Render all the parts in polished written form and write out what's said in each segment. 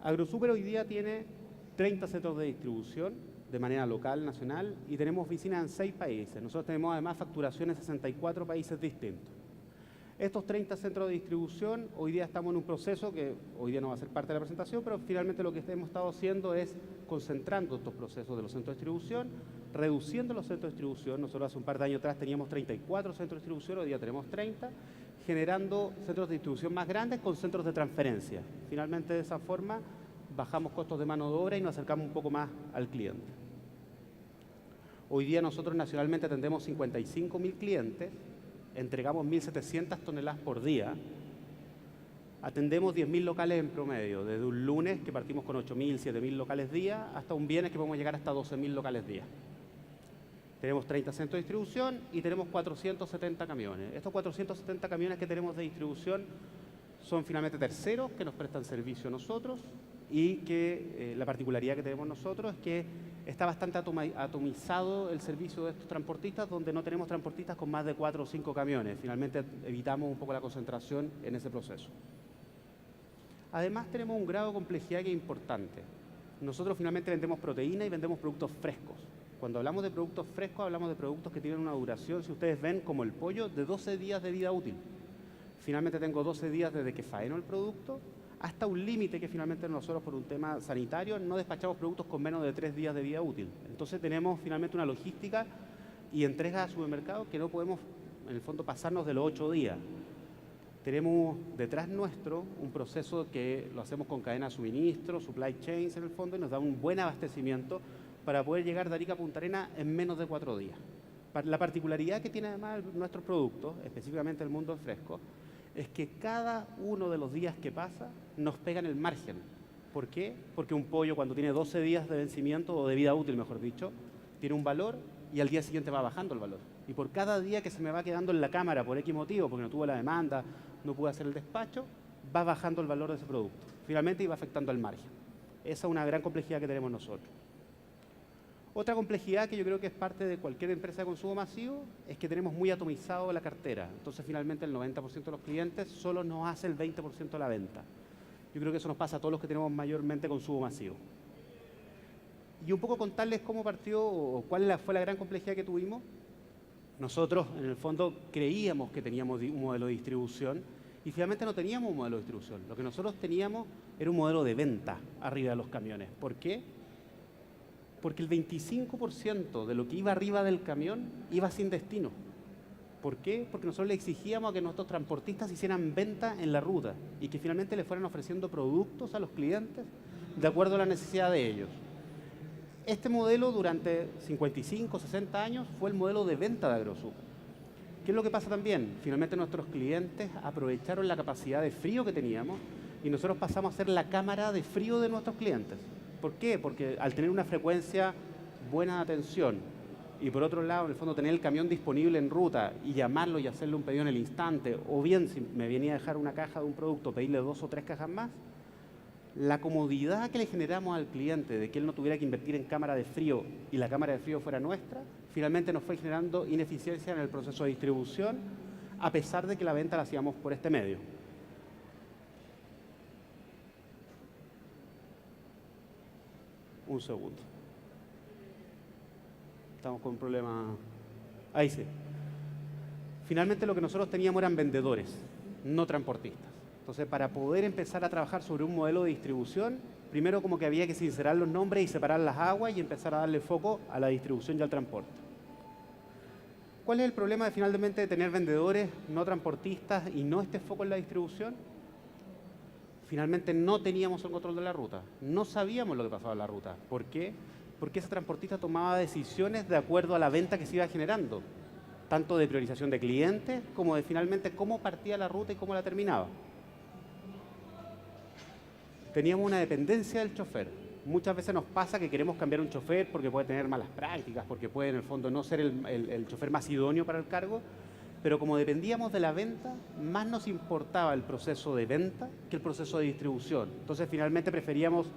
AgroSuper hoy día tiene 30 centros de distribución de manera local, nacional, y tenemos oficinas en 6 países. Nosotros tenemos además facturación en 64 países distintos. Estos 30 centros de distribución, hoy día estamos en un proceso que hoy día no va a ser parte de la presentación, pero finalmente lo que hemos estado haciendo es concentrando estos procesos de los centros de distribución, reduciendo los centros de distribución. Nosotros hace un par de años atrás teníamos 34 centros de distribución, hoy día tenemos 30, generando centros de distribución más grandes con centros de transferencia. Finalmente, de esa forma, bajamos costos de mano de obra y nos acercamos un poco más al cliente. Hoy día nosotros nacionalmente atendemos 55.000 clientes, entregamos 1.700 toneladas por día, atendemos 10.000 locales en promedio, desde un lunes que partimos con 8.000, 7.000 locales día, hasta un viernes que podemos llegar hasta 12.000 locales día. Tenemos 30 centros de distribución y tenemos 470 camiones. Estos 470 camiones que tenemos de distribución son finalmente terceros que nos prestan servicio a nosotros y que la particularidad que tenemos nosotros es que está bastante atomizado el servicio de estos transportistas, donde no tenemos transportistas con más de 4 o 5 camiones. Finalmente evitamos un poco la concentración en ese proceso. Además tenemos un grado de complejidad que es importante. Nosotros finalmente vendemos proteína y vendemos productos frescos. Cuando hablamos de productos frescos, hablamos de productos que tienen una duración, si ustedes ven, como el pollo, de 12 días de vida útil. Finalmente tengo 12 días desde que faeno el producto hasta un límite que finalmente nosotros, por un tema sanitario, no despachamos productos con menos de 3 días de vida útil. Entonces tenemos finalmente una logística y entrega a supermercados que no podemos, en el fondo, pasarnos de los 8 días. Tenemos detrás nuestro un proceso que lo hacemos con cadena de suministro, supply chains en el fondo, y nos da un buen abastecimiento para poder llegar de Arica a Punta Arenas en menos de 4 días. La particularidad que tiene además nuestros productos, específicamente el mundo fresco, es que cada uno de los días que pasa nos pega en el margen. ¿Por qué? Porque un pollo cuando tiene 12 días de vencimiento, o de vida útil mejor dicho, tiene un valor y al día siguiente va bajando el valor. Y por cada día que se me va quedando en la cámara por X motivo, porque no tuvo la demanda, no pude hacer el despacho, va bajando el valor de ese producto. Finalmente iba afectando al margen. Esa es una gran complejidad que tenemos nosotros. Otra complejidad que yo creo que es parte de cualquier empresa de consumo masivo es que tenemos muy atomizado la cartera. Entonces, finalmente, el 90% de los clientes solo nos hace el 20% de la venta. Yo creo que eso nos pasa a todos los que tenemos mayormente consumo masivo. Y un poco contarles cómo partió o cuál fue la gran complejidad que tuvimos. Nosotros, en el fondo, creíamos que teníamos un modelo de distribución y finalmente no teníamos un modelo de distribución. Lo que nosotros teníamos era un modelo de venta arriba de los camiones. ¿Por qué? Porque el 25% de lo que iba arriba del camión iba sin destino. ¿Por qué? Porque nosotros le exigíamos a que nuestros transportistas hicieran venta en la ruta y que finalmente le fueran ofreciendo productos a los clientes de acuerdo a la necesidad de ellos. Este modelo durante 55, 60 años fue el modelo de venta de AgroSuper. ¿Qué es lo que pasa también? Finalmente nuestros clientes aprovecharon la capacidad de frío que teníamos y nosotros pasamos a ser la cámara de frío de nuestros clientes. ¿Por qué? Porque al tener una frecuencia buena de atención y por otro lado, en el fondo, tener el camión disponible en ruta y llamarlo y hacerle un pedido en el instante, o bien si me venía a dejar una caja de un producto, pedirle 2 o 3 cajas más, la comodidad que le generamos al cliente de que él no tuviera que invertir en cámara de frío y la cámara de frío fuera nuestra, finalmente nos fue generando ineficiencia en el proceso de distribución, a pesar de que la venta la hacíamos por este medio. Un segundo. Estamos con un problema. Ahí sí. Finalmente lo que nosotros teníamos eran vendedores, no transportistas. Entonces, para poder empezar a trabajar sobre un modelo de distribución, primero como que había que sincerar los nombres y separar las aguas y empezar a darle foco a la distribución y al transporte. ¿Cuál es el problema de finalmente tener vendedores, no transportistas y no este foco en la distribución? Finalmente no teníamos el control de la ruta, no sabíamos lo que pasaba en la ruta. ¿Por qué? Porque ese transportista tomaba decisiones de acuerdo a la venta que se iba generando, tanto de priorización de clientes como de finalmente cómo partía la ruta y cómo la terminaba. Teníamos una dependencia del chofer. Muchas veces nos pasa que queremos cambiar un chofer porque puede tener malas prácticas, porque puede en el fondo no ser el chofer más idóneo para el cargo, pero como dependíamos de la venta, más nos importaba el proceso de venta que el proceso de distribución. Entonces, finalmente preferíamos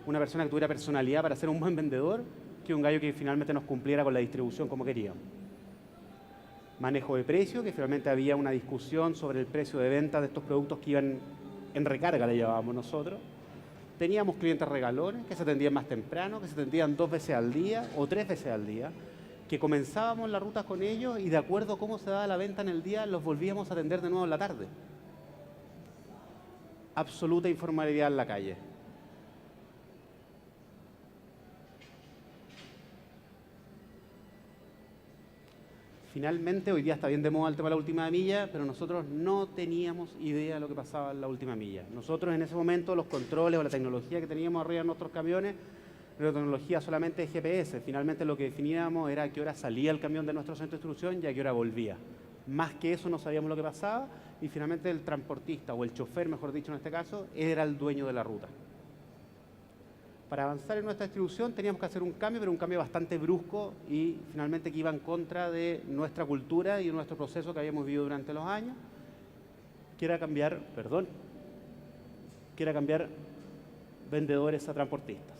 una persona que tuviera personalidad para ser un buen vendedor que un gallo que finalmente nos cumpliera con la distribución como queríamos. Manejo de precio, que finalmente había una discusión sobre el precio de venta de estos productos que iban en recarga, le llamábamos nosotros. Teníamos clientes regalones que se atendían más temprano, que se atendían 2 veces al día o 3 veces al día, que comenzábamos las rutas con ellos y de acuerdo a cómo se daba la venta en el día, los volvíamos a atender de nuevo en la tarde. Absoluta informalidad en la calle. Finalmente, hoy día está bien de moda el tema de la última milla, pero nosotros no teníamos idea de lo que pasaba en la última milla. Nosotros en ese momento los controles o la tecnología que teníamos arriba de nuestros camiones era tecnología solamente de GPS. Finalmente lo que definíamos era a qué hora salía el camión de nuestro centro de distribución y a qué hora volvía. Más que eso no sabíamos lo que pasaba y finalmente el transportista o el chofer, mejor dicho en este caso, era el dueño de la ruta. Para avanzar en nuestra distribución teníamos que hacer un cambio, pero un cambio bastante brusco y finalmente que iba en contra de nuestra cultura y de nuestro proceso que habíamos vivido durante los años, que era cambiar vendedores a transportistas.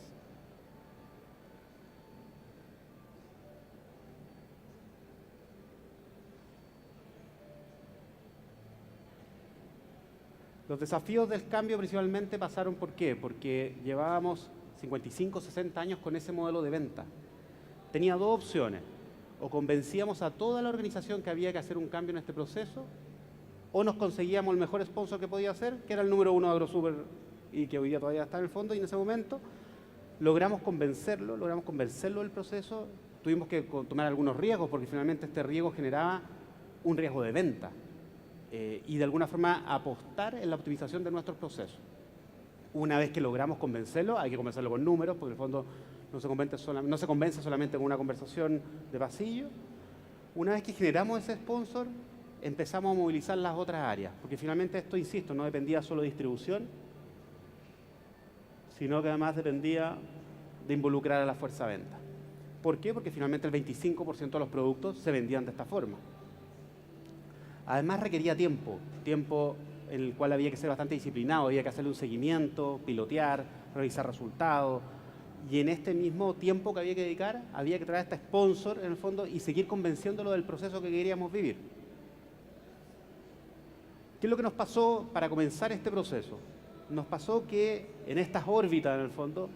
Los desafíos del cambio principalmente pasaron ¿por qué? Porque llevábamos 55, 60 años con ese modelo de venta. Tenía dos opciones. O convencíamos a toda la organización que había que hacer un cambio en este proceso, o nos conseguíamos el mejor sponsor que podía hacer, que era el número 1 de AgroSuper y que hoy día todavía está en el fondo, y en ese momento logramos convencerlo del proceso. Tuvimos que tomar algunos riesgos porque finalmente este riesgo generaba un riesgo de venta y de alguna forma apostar en la optimización de nuestros procesos. Una vez que logramos convencerlo, hay que convencerlo con números, porque en el fondo no se convence solamente con una conversación de pasillo. Una vez que generamos ese sponsor, empezamos a movilizar las otras áreas, porque finalmente esto, insisto, no dependía solo de distribución, sino que además dependía de involucrar a la fuerza de venta. ¿Por qué? Porque finalmente el 25% de los productos se vendían de esta forma. Además requería tiempo en el cual había que ser bastante disciplinado, había que hacerle un seguimiento, pilotear, revisar resultados, y en este mismo tiempo que había que dedicar, había que traer a este sponsor en el fondo y seguir convenciéndolo del proceso que queríamos vivir. ¿Qué es lo que nos pasó para comenzar este proceso? Nos pasó que en estas órbitas, en el fondo,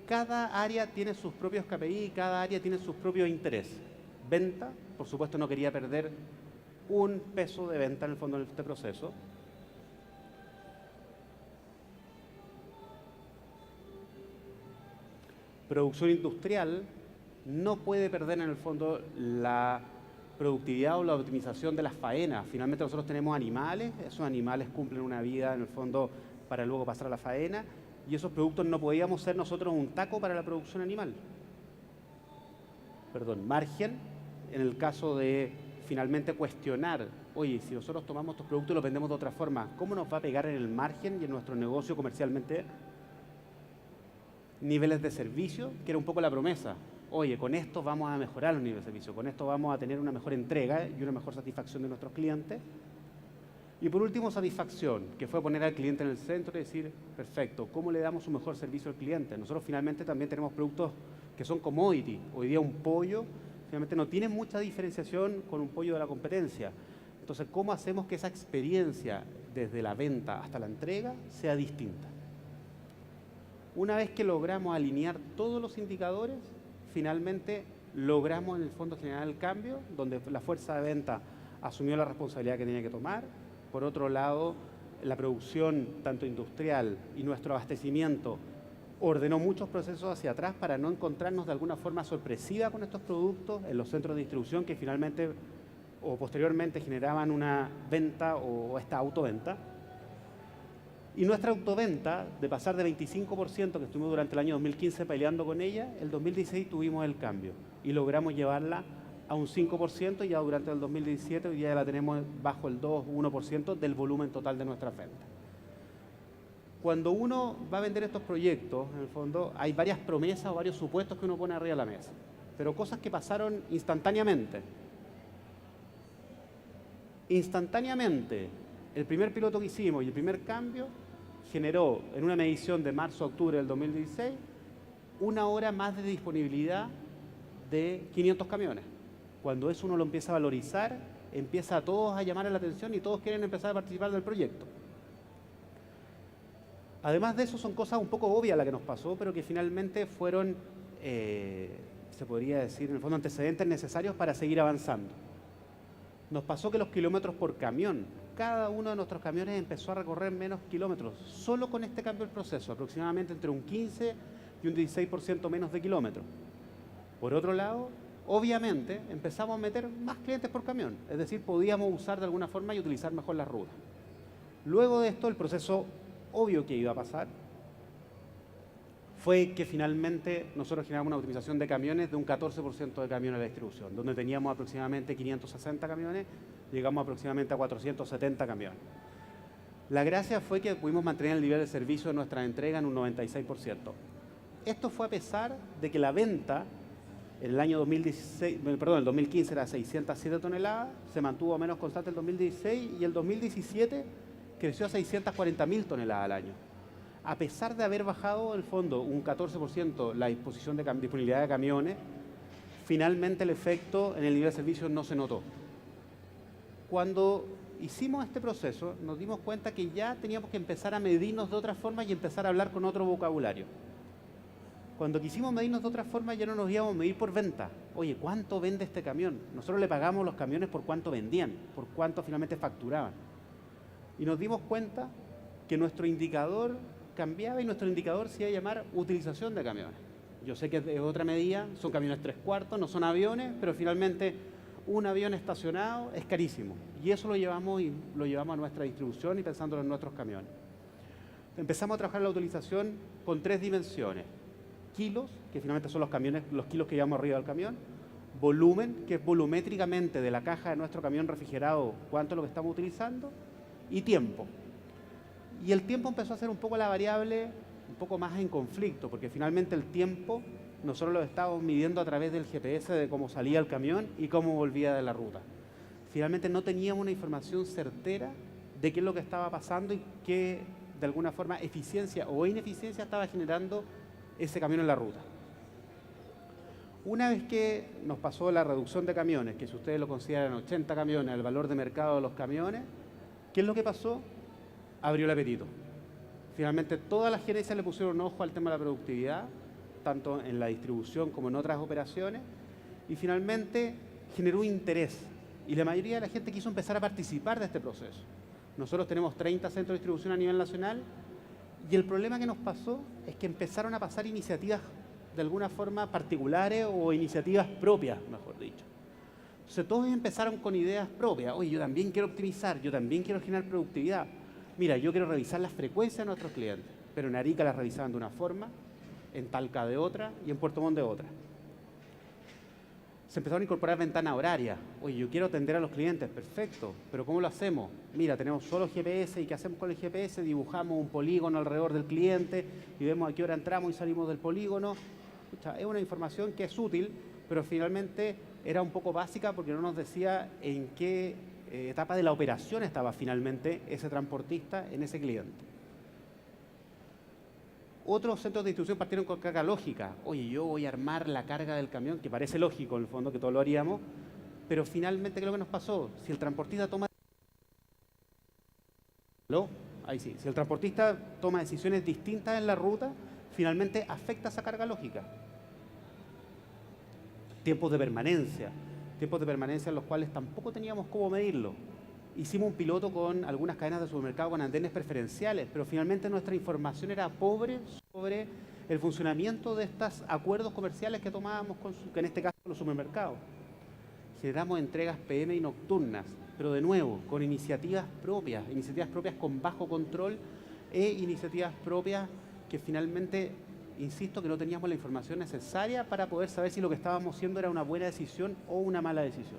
cada área tiene sus propios KPI, cada área tiene sus propios intereses. Venta, por supuesto, no quería perder un peso de venta en el fondo de este proceso. Producción industrial no puede perder en el fondo la productividad o la optimización de las faenas. Finalmente nosotros tenemos animales, esos animales cumplen una vida en el fondo para luego pasar a la faena, y esos productos no podíamos ser nosotros un taco para la producción animal. Margen, en el caso de finalmente cuestionar, oye, si nosotros tomamos estos productos y los vendemos de otra forma, ¿cómo nos va a pegar en el margen y en nuestro negocio comercialmente? Niveles de servicio, que era un poco la promesa. Oye, con esto vamos a mejorar los niveles de servicio, con esto vamos a tener una mejor entrega y una mejor satisfacción de nuestros clientes. Y por último, satisfacción, que fue poner al cliente en el centro y decir, perfecto, ¿cómo le damos un mejor servicio al cliente? Nosotros finalmente también tenemos productos que son commodity. Hoy día un pollo finalmente no tiene mucha diferenciación con un pollo de la competencia. Entonces, ¿cómo hacemos que esa experiencia desde la venta hasta la entrega sea distinta? Una vez que logramos alinear todos los indicadores, finalmente logramos en el fondo generar el cambio, donde la fuerza de venta asumió la responsabilidad que tenía que tomar. Por otro lado, la producción, tanto industrial y nuestro abastecimiento, ordenó muchos procesos hacia atrás para no encontrarnos de alguna forma sorpresiva con estos productos en los centros de distribución que finalmente o posteriormente generaban una venta o esta autoventa. Y nuestra autoventa, de pasar de 25% que estuvimos durante el año 2015 peleando con ella, el 2016 tuvimos el cambio y logramos llevarla a un 5% y ya durante el 2017 hoy ya la tenemos bajo el 2 o 1% del volumen total de nuestras ventas. Cuando uno va a vender estos proyectos, en el fondo, hay varias promesas o varios supuestos que uno pone arriba de la mesa, pero cosas que pasaron instantáneamente. Instantáneamente, el primer piloto que hicimos y el primer cambio generó en una medición de marzo-octubre del 2016 una hora más de disponibilidad de 500 camiones. Cuando eso uno lo empieza a valorizar, empieza a todos a llamar la atención y todos quieren empezar a participar del proyecto. Además de eso, son cosas un poco obvias las que nos pasó, pero que finalmente fueron, se podría decir, en el fondo, antecedentes necesarios para seguir avanzando. Nos pasó que los kilómetros por camión, cada uno de nuestros camiones empezó a recorrer menos kilómetros, solo con este cambio del proceso, aproximadamente entre un 15 y un 16% menos de kilómetros. Por otro lado, obviamente, empezamos a meter más clientes por camión, es decir, podíamos usar de alguna forma y utilizar mejor las rutas. Luego de esto, el proceso obvio que iba a pasar fue que finalmente nosotros generamos una optimización de camiones de un 14% de camiones a la distribución, donde teníamos aproximadamente 560 camiones, llegamos aproximadamente a 470 camiones. La gracia fue que pudimos mantener el nivel de servicio de nuestra entrega en un 96%. Esto fue a pesar de que la venta en el año 2015 era 607 toneladas, se mantuvo menos constante el 2016 y el 2017 creció a 640.000 toneladas al año. A pesar de haber bajado el fondo un 14% la disposición de disponibilidad de camiones, finalmente el efecto en el nivel de servicio no se notó. Cuando hicimos este proceso, nos dimos cuenta que ya teníamos que empezar a medirnos de otra forma y empezar a hablar con otro vocabulario. Cuando quisimos medirnos de otra forma, ya no nos íbamos a medir por venta. Oye, ¿cuánto vende este camión? Nosotros le pagamos los camiones por cuánto vendían, por cuánto finalmente facturaban. Y nos dimos cuenta que nuestro indicador cambiaba y nuestro indicador se iba a llamar utilización de camiones. Yo sé que es otra medida, son camiones 3/4, no son aviones, pero finalmente un avión estacionado es carísimo. Y eso lo llevamos a nuestra distribución y pensándolo en nuestros camiones. Empezamos a trabajar la utilización con 3 dimensiones. Kilos, que finalmente son los kilos que llevamos arriba del camión. Volumen, que es volumétricamente de la caja de nuestro camión refrigerado, cuánto es lo que estamos utilizando. Y tiempo. Y el tiempo empezó a ser un poco la variable, un poco más en conflicto, porque finalmente el tiempo nosotros lo estábamos midiendo a través del GPS de cómo salía el camión y cómo volvía de la ruta. Finalmente no teníamos una información certera de qué es lo que estaba pasando y qué, de alguna forma, eficiencia o ineficiencia estaba generando ese camión en la ruta. Una vez que nos pasó la reducción de camiones, que si ustedes lo consideran 80 camiones, el valor de mercado de los camiones, ¿qué es lo que pasó? Abrió el apetito. Finalmente todas las gerencias le pusieron ojo al tema de la productividad, tanto en la distribución como en otras operaciones, y finalmente generó interés. Y la mayoría de la gente quiso empezar a participar de este proceso. Nosotros tenemos 30 centros de distribución a nivel nacional, y el problema que nos pasó es que empezaron a pasar iniciativas de alguna forma particulares o iniciativas propias, mejor dicho. Entonces todos empezaron con ideas propias. Oye, yo también quiero optimizar, yo también quiero generar productividad. Mira, yo quiero revisar las frecuencias de nuestros clientes, pero en Arica las revisaban de una forma, en Talca de otra y en Puerto Montt de otra. Se empezaron a incorporar ventanas horarias. Oye, yo quiero atender a los clientes, perfecto, pero ¿cómo lo hacemos? Mira, tenemos solo GPS y ¿qué hacemos con el GPS? Dibujamos un polígono alrededor del cliente y vemos a qué hora entramos y salimos del polígono. Escucha, es una información que es útil, pero finalmente era un poco básica porque no nos decía en qué etapa de la operación estaba finalmente ese transportista en ese cliente. Otros centros de distribución partieron con carga lógica. Oye, yo voy a armar la carga del camión, que parece lógico en el fondo, que todos lo haríamos, pero finalmente, ¿qué es lo que nos pasó? Si el transportista toma... ¿Aló? Ahí sí. Si el transportista toma decisiones distintas en la ruta, finalmente afecta esa carga lógica. Tiempos de permanencia en los cuales tampoco teníamos cómo medirlo. Hicimos un piloto con algunas cadenas de supermercado con andenes preferenciales, pero finalmente nuestra información era pobre sobre el funcionamiento de estos acuerdos comerciales que tomábamos, que en este caso los supermercados. Generamos entregas PM y nocturnas, pero de nuevo, con iniciativas propias con bajo control iniciativas propias que finalmente, insisto, que no teníamos la información necesaria para poder saber si lo que estábamos haciendo era una buena decisión o una mala decisión.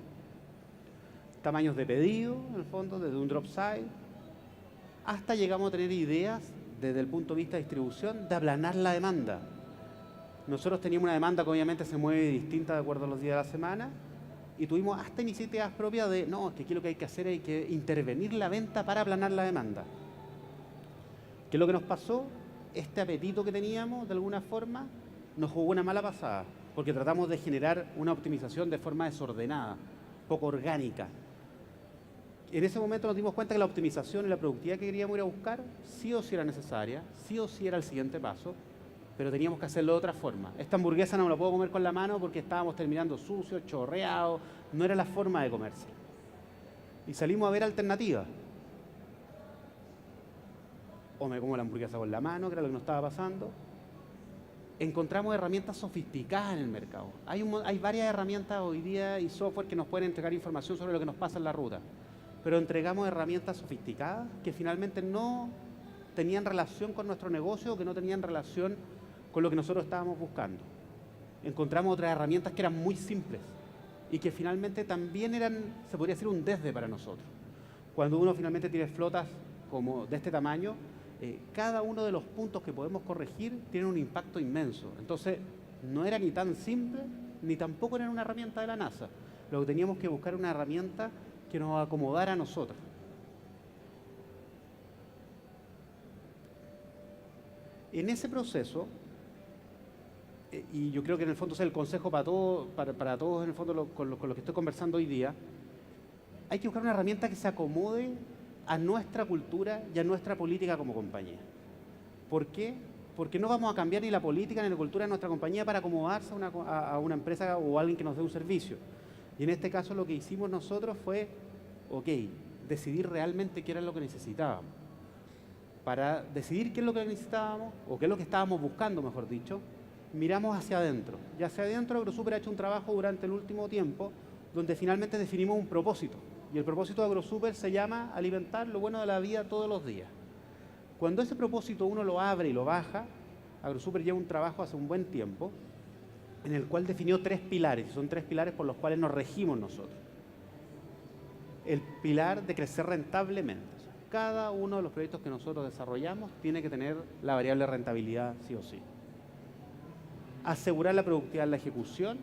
Tamaños de pedido, en el fondo, desde un drop side, hasta llegamos a tener ideas desde el punto de vista de distribución de aplanar la demanda. Nosotros teníamos una demanda que obviamente se mueve distinta de acuerdo a los días de la semana y tuvimos hasta iniciativas propias de, no, es que aquí lo que hay que hacer es que intervenir la venta para aplanar la demanda. ¿Qué es lo que nos pasó? Este apetito que teníamos, de alguna forma, nos jugó una mala pasada, porque tratamos de generar una optimización de forma desordenada, poco orgánica. en ese momento nos dimos cuenta que la optimización y la productividad que queríamos ir a buscar sí o sí era necesaria, sí o sí era el siguiente paso, pero teníamos que hacerlo de otra forma. Esta hamburguesa no me la puedo comer con la mano porque estábamos terminando sucio, chorreado, no era la forma de comerse. Y salimos a ver alternativas. O me como la hamburguesa con la mano, que era lo que nos estaba pasando. Encontramos herramientas sofisticadas en el mercado. Hay varias herramientas hoy día y software que nos pueden entregar información sobre lo que nos pasa en la ruta. Pero entregamos herramientas sofisticadas que finalmente no tenían relación con nuestro negocio o que no tenían relación con lo que nosotros estábamos buscando. Encontramos otras herramientas que eran muy simples y que finalmente también eran, se podría decir, un desde para nosotros. Cuando uno finalmente tiene flotas como de este tamaño, cada uno de los puntos que podemos corregir tiene un impacto inmenso. Entonces, no era ni tan simple, ni tampoco era una herramienta de la NASA. Lo que teníamos que buscar era una herramienta que nos acomodara a nosotros. En ese proceso, y yo creo que en el fondo es el consejo para todos en el fondo con lo que estoy conversando hoy día, hay que buscar una herramienta que se acomode a nuestra cultura y a nuestra política como compañía. ¿Por qué? Porque no vamos a cambiar ni la política ni la cultura de nuestra compañía para acomodarse a una empresa o a alguien que nos dé un servicio. Y en este caso lo que hicimos nosotros fue, decidir realmente qué era lo que necesitábamos. Para decidir qué es lo que necesitábamos, o qué es lo que estábamos buscando, mejor dicho, miramos hacia adentro. Y hacia adentro AgroSuper ha hecho un trabajo durante el último tiempo donde finalmente definimos un propósito. Y el propósito de AgroSuper se llama alimentar lo bueno de la vida todos los días. Cuando ese propósito uno lo abre y lo baja, AgroSuper lleva un trabajo hace un buen tiempo en el cual definió 3 pilares. Son 3 pilares por los cuales nos regimos nosotros. El pilar de crecer rentablemente. Cada uno de los proyectos que nosotros desarrollamos tiene que tener la variable rentabilidad sí o sí. Asegurar la productividad en la ejecución,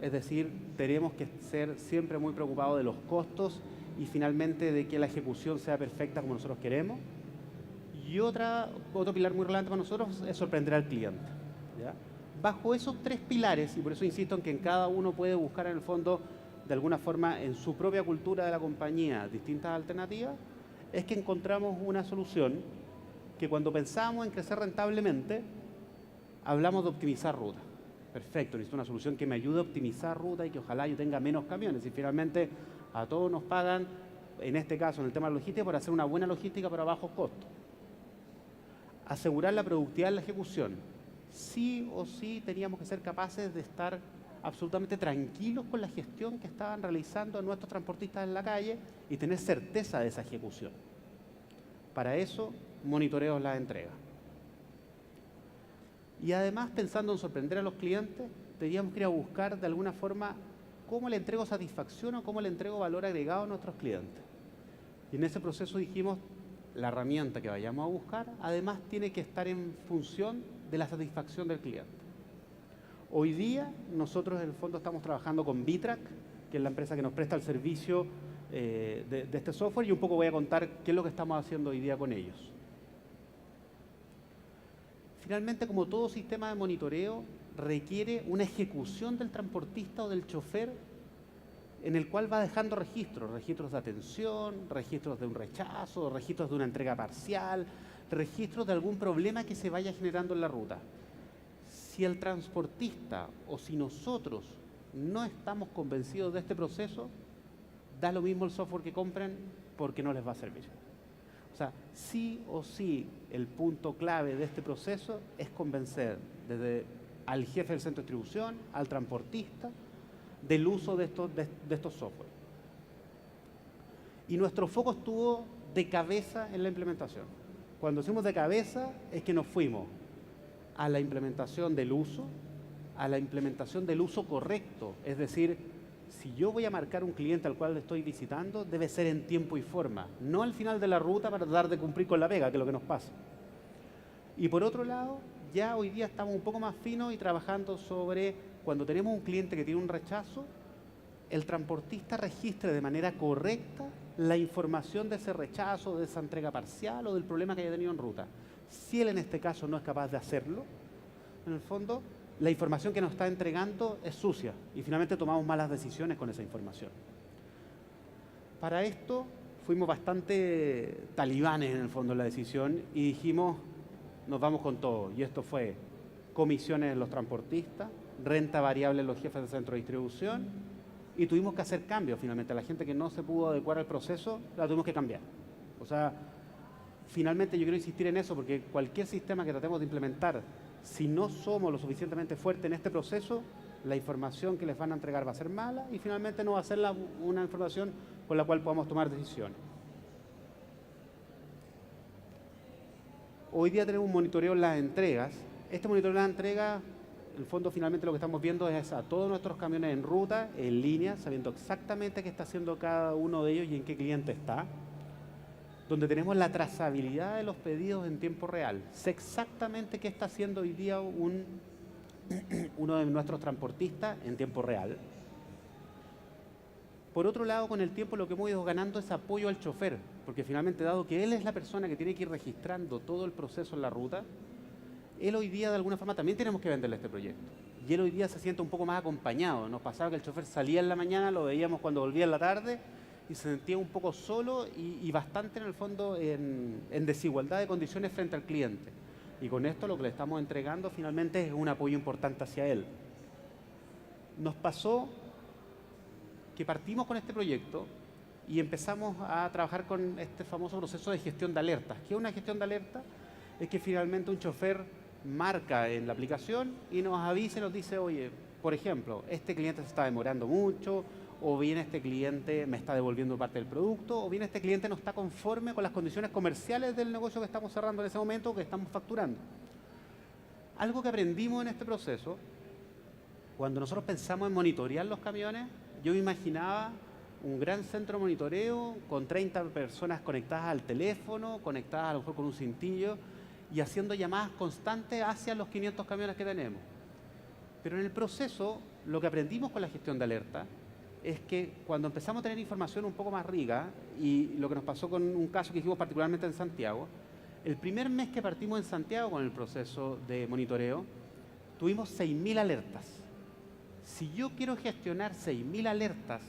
es decir, tenemos que ser siempre muy preocupados de los costos y finalmente de que la ejecución sea perfecta como nosotros queremos. Y otro pilar muy relevante para nosotros es sorprender al cliente, ¿ya? Bajo esos 3 pilares, y por eso insisto en que en cada uno puede buscar en el fondo, de alguna forma, en su propia cultura de la compañía, distintas alternativas, es que encontramos una solución que cuando pensamos en crecer rentablemente, hablamos de optimizar ruta. Perfecto, necesito una solución que me ayude a optimizar ruta y que ojalá yo tenga menos camiones. Y finalmente a todos nos pagan, en este caso en el tema de logística, por hacer una buena logística para bajos costos. Asegurar la productividad en la ejecución. Sí o sí teníamos que ser capaces de estar absolutamente tranquilos con la gestión que estaban realizando nuestros transportistas en la calle y tener certeza de esa ejecución. Para eso, monitoreos la entrega. Y además, pensando en sorprender a los clientes, teníamos que ir a buscar de alguna forma cómo le entrego satisfacción o cómo le entrego valor agregado a nuestros clientes. Y en ese proceso dijimos, la herramienta que vayamos a buscar, además tiene que estar en función de la satisfacción del cliente. Hoy día, nosotros en el fondo estamos trabajando con Vitrac, que es la empresa que nos presta el servicio de este software, y un poco voy a contar qué es lo que estamos haciendo hoy día con ellos. Finalmente, como todo sistema de monitoreo, requiere una ejecución del transportista o del chofer en el cual va dejando registros de atención, registros de un rechazo, registros de una entrega parcial, registros de algún problema que se vaya generando en la ruta. Si el transportista o si nosotros no estamos convencidos de este proceso, da lo mismo el software que compren porque no les va a servir. O sea, sí o sí, el punto clave de este proceso es convencer desde al jefe del centro de distribución, al transportista, del uso de estos software. Y nuestro foco estuvo de cabeza en la implementación. Cuando decimos de cabeza es que nos fuimos a la implementación del uso, a la implementación del uso correcto. Es decir, si yo voy a marcar un cliente al cual le estoy visitando, debe ser en tiempo y forma, no al final de la ruta para tratar de cumplir con la pega, que es lo que nos pasa. Y por otro lado, ya hoy día estamos un poco más finos y trabajando sobre cuando tenemos un cliente que tiene un rechazo, el transportista registre de manera correcta la información de ese rechazo, de esa entrega parcial o del problema que haya tenido en ruta. Si él en este caso no es capaz de hacerlo, en el fondo, la información que nos está entregando es sucia y finalmente tomamos malas decisiones con esa información. Para esto fuimos bastante talibanes en el fondo en la decisión y dijimos, nos vamos con todo. Y esto fue comisiones en los transportistas, renta variable en los jefes de centro de distribución, y tuvimos que hacer cambios finalmente. La gente que no se pudo adecuar al proceso, la tuvimos que cambiar. O sea, finalmente yo quiero insistir en eso porque cualquier sistema que tratemos de implementar, si no somos lo suficientemente fuertes en este proceso, la información que les van a entregar va a ser mala y finalmente no va a ser una información con la cual podamos tomar decisiones. Hoy día tenemos un monitoreo en las entregas. Este monitoreo en las entregas, en el fondo finalmente lo que estamos viendo es a todos nuestros camiones en ruta, en línea, sabiendo exactamente qué está haciendo cada uno de ellos y en qué cliente está, donde tenemos la trazabilidad de los pedidos en tiempo real. Sé exactamente qué está haciendo hoy día uno de nuestros transportistas en tiempo real. Por otro lado, con el tiempo lo que hemos ido ganando es apoyo al chofer, porque finalmente, dado que él es la persona que tiene que ir registrando todo el proceso en la ruta, él hoy día de alguna forma también tenemos que venderle este proyecto. Y él hoy día se siente un poco más acompañado. Nos pasaba que el chofer salía en la mañana, lo veíamos cuando volvía en la tarde, y se sentía un poco solo y bastante en el fondo en desigualdad de condiciones frente al cliente. Y con esto lo que le estamos entregando finalmente es un apoyo importante hacia él. Nos pasó que partimos con este proyecto y empezamos a trabajar con este famoso proceso de gestión de alertas. ¿Qué es una gestión de alertas? Es que finalmente un chofer marca en la aplicación y nos avisa y nos dice, oye, por ejemplo, este cliente se está demorando mucho, o bien este cliente me está devolviendo parte del producto, o bien este cliente no está conforme con las condiciones comerciales del negocio que estamos cerrando en ese momento o que estamos facturando. Algo que aprendimos en este proceso, cuando nosotros pensamos en monitorear los camiones, yo me imaginaba un gran centro de monitoreo con 30 personas conectadas al teléfono, conectadas a lo mejor con un cintillo y haciendo llamadas constantes hacia los 500 camiones que tenemos. Pero en el proceso, lo que aprendimos con la gestión de alerta es que cuando empezamos a tener información un poco más rica, y lo que nos pasó con un caso que hicimos particularmente en Santiago, el primer mes que partimos en Santiago con el proceso de monitoreo, tuvimos 6.000 alertas. Si yo quiero gestionar 6.000 alertas,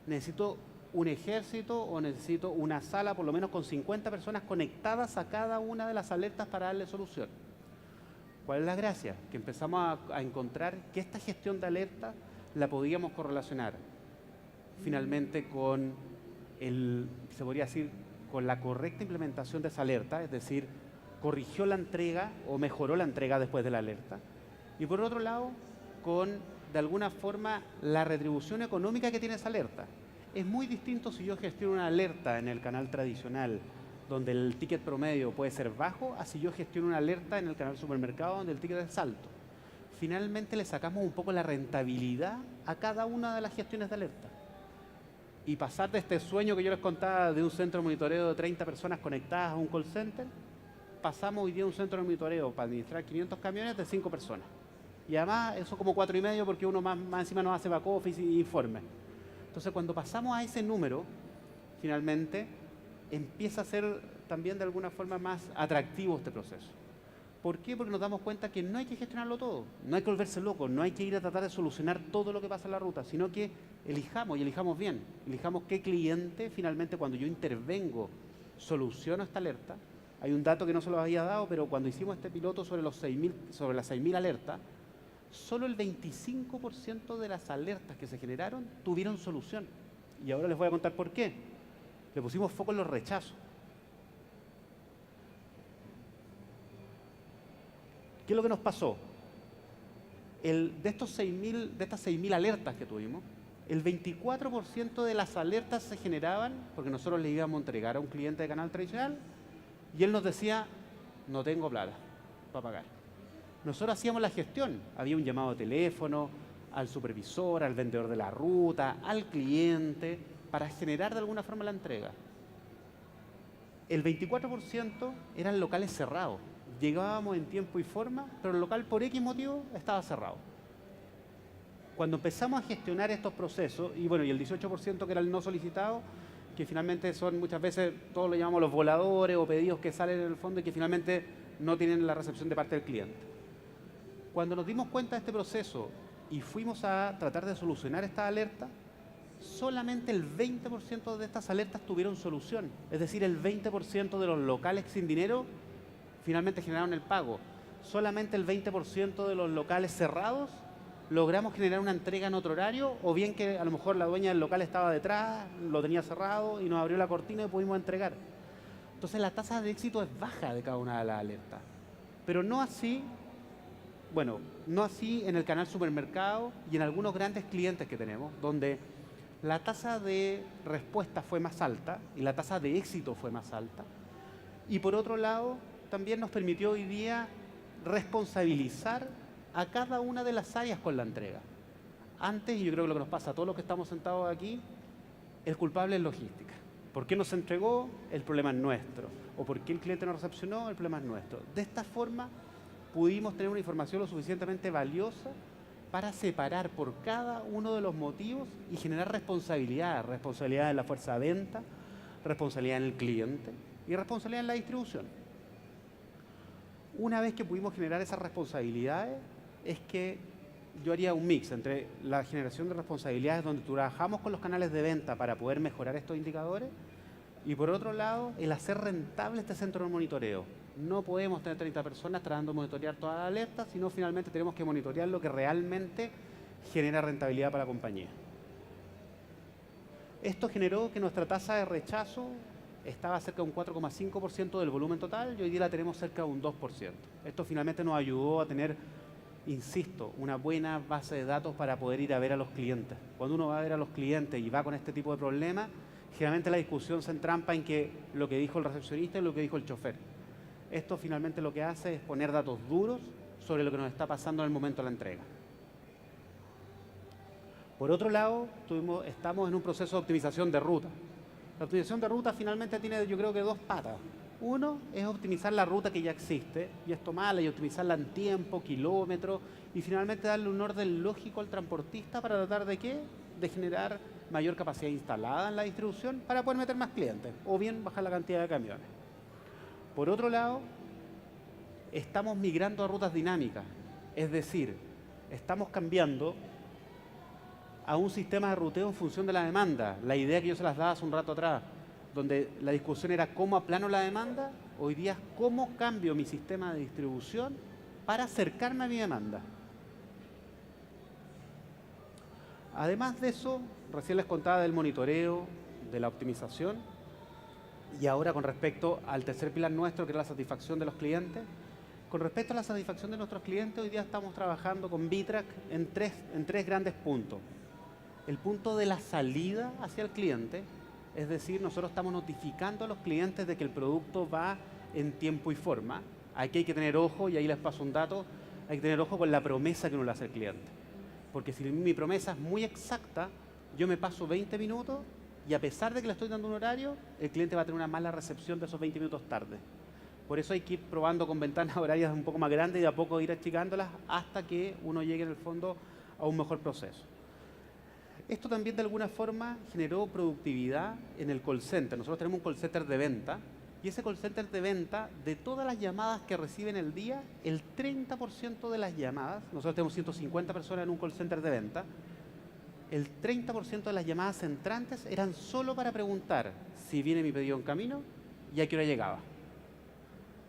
necesito un ejército o necesito una sala por lo menos con 50 personas conectadas a cada una de las alertas para darle solución. ¿Cuál es la gracia? Que empezamos a encontrar que esta gestión de alertas la podíamos correlacionar finalmente con se podría decir, con la correcta implementación de esa alerta, es decir, corrigió la entrega o mejoró la entrega después de la alerta. Y por otro lado, con, de alguna forma, la retribución económica que tiene esa alerta. Es muy distinto si yo gestiono una alerta en el canal tradicional, donde el ticket promedio puede ser bajo, a si yo gestiono una alerta en el canal supermercado, donde el ticket es alto. Finalmente le sacamos un poco la rentabilidad a cada una de las gestiones de alerta. Y pasar de este sueño que yo les contaba de un centro de monitoreo de 30 personas conectadas a un call center, pasamos hoy día a un centro de monitoreo para administrar 500 camiones de 5 personas. Y además eso como 4,5 porque uno más encima nos hace back office y informe. Entonces cuando pasamos a ese número, finalmente empieza a ser también de alguna forma más atractivo este proceso. ¿Por qué? Porque nos damos cuenta que no hay que gestionarlo todo, no hay que volverse loco, no hay que ir a tratar de solucionar todo lo que pasa en la ruta, sino que elijamos y elijamos bien, elijamos qué cliente finalmente cuando yo intervengo soluciono esta alerta. Hay un dato que no se los había dado, pero cuando hicimos este piloto sobre las 6.000 alertas, solo el 25% de las alertas que se generaron tuvieron solución. Y ahora les voy a contar por qué. Le pusimos foco en los rechazos. ¿Qué es lo que nos pasó? De estas 6.000 alertas que tuvimos, el 24% de las alertas se generaban porque nosotros le íbamos a entregar a un cliente de canal tradicional y él nos decía, no tengo plata para pagar. Nosotros hacíamos la gestión, había un llamado de teléfono al supervisor, al vendedor de la ruta, al cliente, para generar de alguna forma la entrega. El 24% eran locales cerrados. Llegábamos en tiempo y forma, pero el local por X motivo estaba cerrado. Cuando empezamos a gestionar estos procesos, y bueno, y el 18% que era el no solicitado, que finalmente son muchas veces, todos lo llamamos los voladores o pedidos que salen en el fondo y que finalmente no tienen la recepción de parte del cliente. Cuando nos dimos cuenta de este proceso y fuimos a tratar de solucionar esta alerta, solamente el 20% de estas alertas tuvieron solución. Es decir, el 20% de los locales sin dinero finalmente generaron el pago. Solamente el 20% de los locales cerrados logramos generar una entrega en otro horario, o bien que a lo mejor la dueña del local estaba detrás, lo tenía cerrado y nos abrió la cortina y pudimos entregar. Entonces la tasa de éxito es baja de cada una de las alertas. Pero no así, bueno, no así en el canal supermercado y en algunos grandes clientes que tenemos, donde la tasa de respuesta fue más alta y la tasa de éxito fue más alta. Y por otro lado, también nos permitió hoy día responsabilizar a cada una de las áreas con la entrega. Antes, y yo creo que lo que nos pasa a todos los que estamos sentados aquí, el culpable es logística. ¿Por qué no se entregó? El problema es nuestro. ¿O por qué el cliente no recepcionó? El problema es nuestro. De esta forma, pudimos tener una información lo suficientemente valiosa para separar por cada uno de los motivos y generar responsabilidad. Responsabilidad en la fuerza de venta, responsabilidad en el cliente y responsabilidad en la distribución. Una vez que pudimos generar esas responsabilidades, es que yo haría un mix entre la generación de responsabilidades donde trabajamos con los canales de venta para poder mejorar estos indicadores y por otro lado, el hacer rentable este centro de monitoreo. No podemos tener 30 personas tratando de monitorear todas las alertas, sino finalmente tenemos que monitorear lo que realmente genera rentabilidad para la compañía. Esto generó que nuestra tasa de rechazo estaba cerca de un 4,5% del volumen total y hoy día la tenemos cerca de un 2%. Esto finalmente nos ayudó a tener, insisto, una buena base de datos para poder ir a ver a los clientes. Cuando uno va a ver a los clientes y va con este tipo de problemas, generalmente la discusión se entrampa en que lo que dijo el recepcionista y lo que dijo el chofer. Esto finalmente lo que hace es poner datos duros sobre lo que nos está pasando en el momento de la entrega. Por otro lado, estamos en un proceso de optimización de ruta. La optimización de ruta finalmente tiene, yo creo que dos patas. Uno es optimizar la ruta que ya existe y es tomarla y optimizarla en tiempo, kilómetros y finalmente darle un orden lógico al transportista para tratar de ¿qué? De generar mayor capacidad instalada en la distribución para poder meter más clientes o bien bajar la cantidad de camiones. Por otro lado, estamos migrando a rutas dinámicas, es decir, estamos cambiando a un sistema de ruteo en función de la demanda. La idea que yo se las daba hace un rato atrás, donde la discusión era cómo aplano la demanda, hoy día es cómo cambio mi sistema de distribución para acercarme a mi demanda. Además de eso, recién les contaba del monitoreo, de la optimización, y ahora con respecto al tercer pilar nuestro, que era la satisfacción de los clientes. Con respecto a la satisfacción de nuestros clientes, hoy día estamos trabajando con Vitrac en tres grandes puntos. El punto de la salida hacia el cliente, es decir, nosotros estamos notificando a los clientes de que el producto va en tiempo y forma. Aquí hay que tener ojo, y ahí les paso un dato, hay que tener ojo con la promesa que uno le hace al cliente. Porque si mi promesa es muy exacta, yo me paso 20 minutos y a pesar de que le estoy dando un horario, el cliente va a tener una mala recepción de esos 20 minutos tarde. Por eso hay que ir probando con ventanas horarias un poco más grandes y de a poco ir achicándolas hasta que uno llegue en el fondo a un mejor proceso. Esto también de alguna forma generó productividad en el call center. Nosotros tenemos un call center de venta y ese call center de venta, de todas las llamadas que reciben el día, el 30% de las llamadas, nosotros tenemos 150 personas en un call center de venta, el 30% de las llamadas entrantes eran solo para preguntar si viene mi pedido en camino y a qué hora llegaba.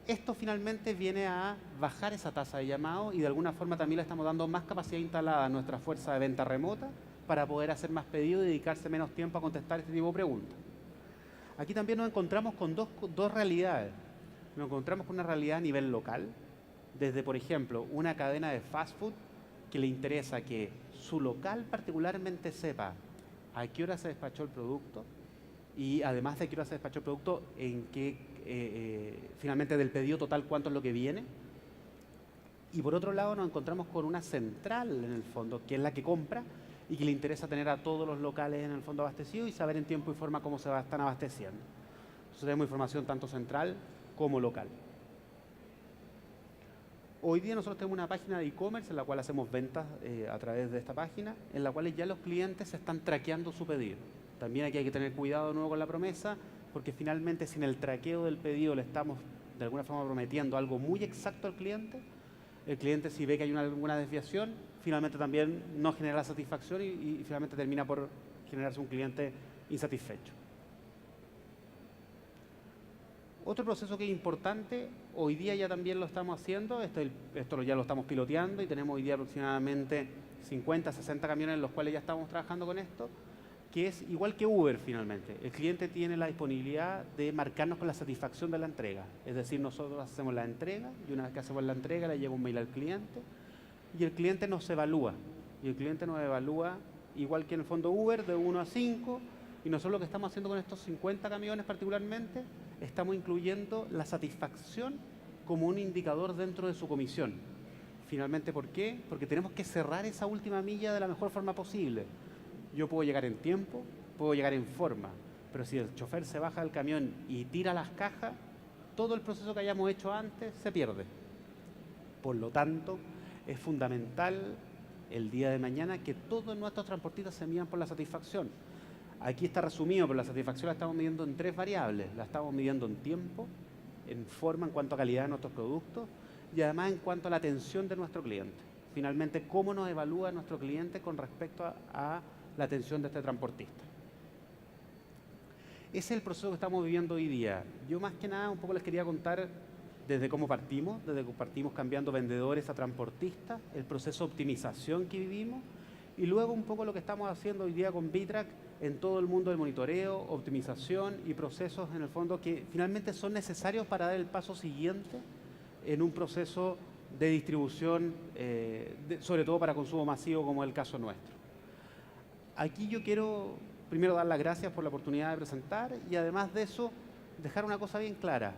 Esto finalmente viene a bajar esa tasa de llamado y de alguna forma también le estamos dando más capacidad instalada a nuestra fuerza de venta remota para poder hacer más pedidos y dedicarse menos tiempo a contestar este tipo de preguntas. Aquí también nos encontramos con dos realidades. Nos encontramos con una realidad a nivel local, desde por ejemplo una cadena de fast food que le interesa que su local particularmente sepa a qué hora se despachó el producto y además de a qué hora se despachó el producto, en qué, finalmente del pedido total cuánto es lo que viene. Y por otro lado nos encontramos con una central en el fondo, que es la que compra y que le interesa tener a todos los locales en el fondo abastecidos y saber en tiempo y forma cómo se están abasteciendo. Entonces tenemos información tanto central como local. Hoy día nosotros tenemos una página de e-commerce en la cual hacemos ventas a través de esta página, en la cual ya los clientes están traqueando su pedido. También aquí hay que tener cuidado de nuevo con la promesa, porque finalmente si en el traqueo del pedido le estamos de alguna forma prometiendo algo muy exacto al cliente, el cliente si ve que hay alguna desviación, finalmente también no genera la satisfacción y finalmente termina por generarse un cliente insatisfecho. Otro proceso que es importante, hoy día ya también lo estamos haciendo, esto ya lo estamos piloteando y tenemos hoy día aproximadamente 50, 60 camiones en los cuales ya estamos trabajando con esto, que es igual que Uber finalmente. El cliente tiene la disponibilidad de marcarnos con la satisfacción de la entrega. Es decir, nosotros hacemos la entrega y una vez que hacemos la entrega le llega un mail al cliente y el cliente nos evalúa. Y el cliente nos evalúa igual que en el fondo Uber de 1 a 5 y nosotros lo que estamos haciendo con estos 50 camiones particularmente, estamos incluyendo la satisfacción como un indicador dentro de su comisión. Finalmente, ¿por qué? Porque tenemos que cerrar esa última milla de la mejor forma posible. Yo puedo llegar en tiempo, puedo llegar en forma, pero si el chofer se baja del camión y tira las cajas, todo el proceso que hayamos hecho antes se pierde. Por lo tanto, es fundamental el día de mañana que todos nuestros transportistas se midan por la satisfacción. Aquí está resumido, pero la satisfacción la estamos midiendo en 3 variables. La estamos midiendo en tiempo, en forma en cuanto a calidad de nuestros productos y además en cuanto a la atención de nuestro cliente. Finalmente, cómo nos evalúa nuestro cliente con respecto a la atención de este transportista. Ese es el proceso que estamos viviendo hoy día. Yo más que nada un poco les quería contar desde cómo partimos, desde que partimos cambiando vendedores a transportistas, el proceso de optimización que vivimos y luego un poco lo que estamos haciendo hoy día con VITRAC en todo el mundo del monitoreo, optimización y procesos en el fondo que finalmente son necesarios para dar el paso siguiente en un proceso de distribución, sobre todo para consumo masivo como es el caso nuestro. Aquí yo quiero primero dar las gracias por la oportunidad de presentar y además de eso dejar una cosa bien clara,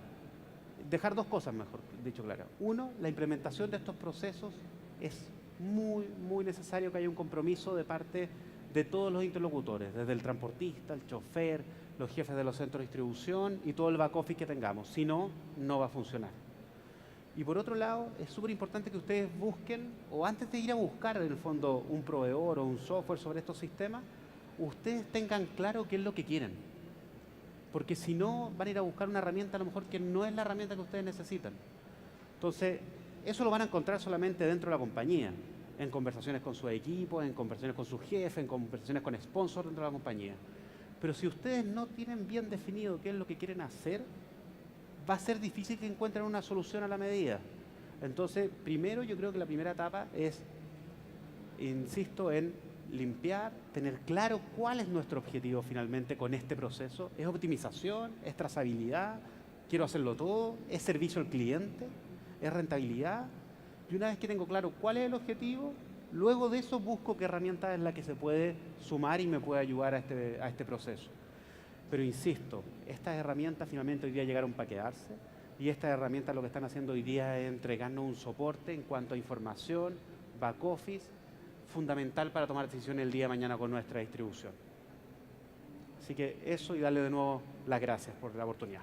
dejar 2 cosas mejor dicho claras. Uno, la implementación de estos procesos es muy necesario que haya un compromiso de parte de todos los interlocutores, desde el transportista, el chofer, los jefes de los centros de distribución y todo el back office que tengamos. Si no, no va a funcionar. Y por otro lado, es súper importante que ustedes busquen, o antes de ir a buscar en el fondo un proveedor o un software sobre estos sistemas, ustedes tengan claro qué es lo que quieren. Porque si no, van a ir a buscar una herramienta a lo mejor que no es la herramienta que ustedes necesitan. Entonces, eso lo van a encontrar solamente dentro de la compañía, en conversaciones con sus equipos, en conversaciones con su jefe, en conversaciones con sponsors dentro de la compañía. Pero si ustedes no tienen bien definido qué es lo que quieren hacer, va a ser difícil que encuentren una solución a la medida. Entonces, primero yo creo que la primera etapa es, insisto, en limpiar, tener claro cuál es nuestro objetivo finalmente con este proceso. ¿Es optimización? ¿Es trazabilidad? ¿Quiero hacerlo todo? ¿Es servicio al cliente? ¿Es rentabilidad? Y una vez que tengo claro cuál es el objetivo, luego de eso busco qué herramienta es la que se puede sumar y me puede ayudar a este proceso. Pero insisto, estas herramientas finalmente hoy día llegaron para quedarse y estas herramientas lo que están haciendo hoy día es entregarnos un soporte en cuanto a información, back office, fundamental para tomar decisiones el día de mañana con nuestra distribución. Así que eso y darle de nuevo las gracias por la oportunidad.